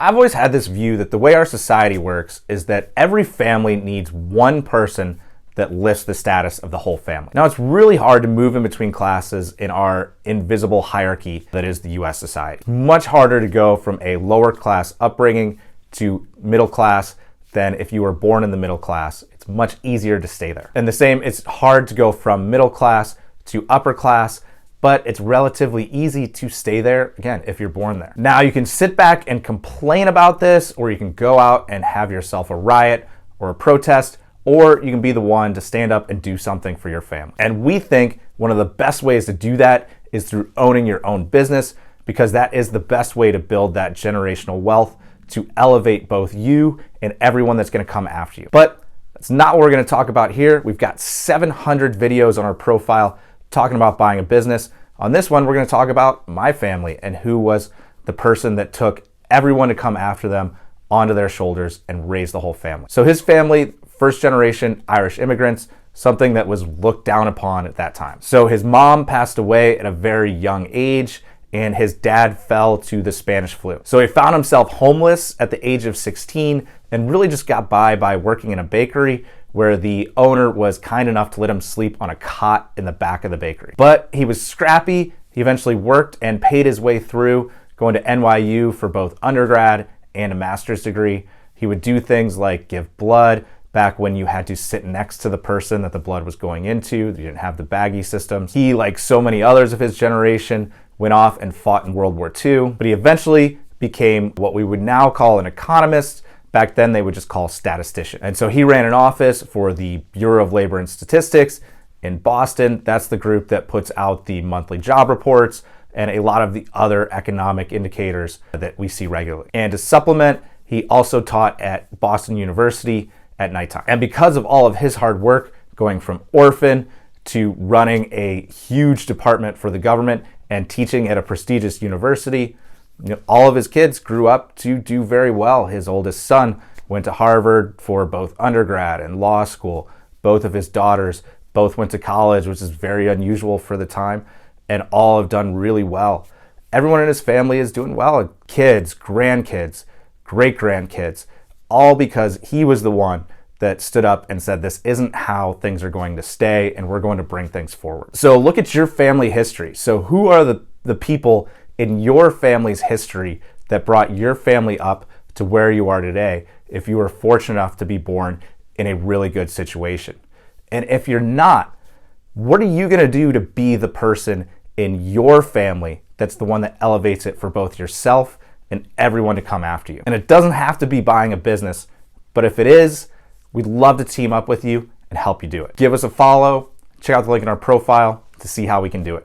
I've always had this view that the way our society works is that every family needs one person that lifts the status of the whole family. Now, it's really hard to move in between classes in our invisible hierarchy that is the US society. It's much harder to go from a lower class upbringing to middle class than if you were born in the middle class. It's much easier to stay there. And the same, it's hard to go from middle class to upper class, but it's relatively easy to stay there, again, if you're born there. Now, you can sit back and complain about this, or you can go out and have yourself a riot or a protest, or you can be the one to stand up and do something for your family. And we think one of the best ways to do that is through owning your own business, because that is the best way to build that generational wealth to elevate both you and everyone that's gonna come after you. But that's not what we're gonna talk about here. We've got 700 videos on our profile talking about buying a business. On this one, we're going to talk about my family and who was the person that took everyone to come after them onto their shoulders and raise the whole family. So his family, first generation Irish immigrants, something that was looked down upon at that time. So his mom passed away at a very young age, and his dad fell to the Spanish flu. So he found himself homeless at the age of 16 and really just got by working in a bakery where the owner was kind enough to let him sleep on a cot in the back of the bakery. But he was scrappy. He eventually worked and paid his way through, going to NYU for both undergrad and a master's degree. He would do things like give blood back when you had to sit next to the person that the blood was going into. You didn't have the baggie systems. He, like so many others of his generation, went off and fought in World War II, but he eventually became what we would now call an economist. Back then, they would just call statistician. And so he ran an office for the Bureau of Labor and Statistics in Boston. That's the group that puts out the monthly job reports and a lot of the other economic indicators that we see regularly. And to supplement, he also taught at Boston University at nighttime. And because of all of his hard work, going from orphan to running a huge department for the government and teaching at a prestigious university, all of his kids grew up to do very well. His oldest son went to Harvard for both undergrad and law school. Both of his daughters both went to college, which is very unusual for the time, and all have done really well. Everyone in his family is doing well. Kids, grandkids, great-grandkids, all because he was the one that stood up and said, this isn't how things are going to stay, and we're going to bring things forward. So look at your family history. So who are the people in your family's history that brought your family up to where you are today if you were fortunate enough to be born in a really good situation? And if you're not, what are you going to do to be the person in your family that's the one that elevates it for both yourself and everyone to come after you? And it doesn't have to be buying a business, but if it is, we'd love to team up with you and help you do it. Give us a follow, check out the link in our profile to see how we can do it.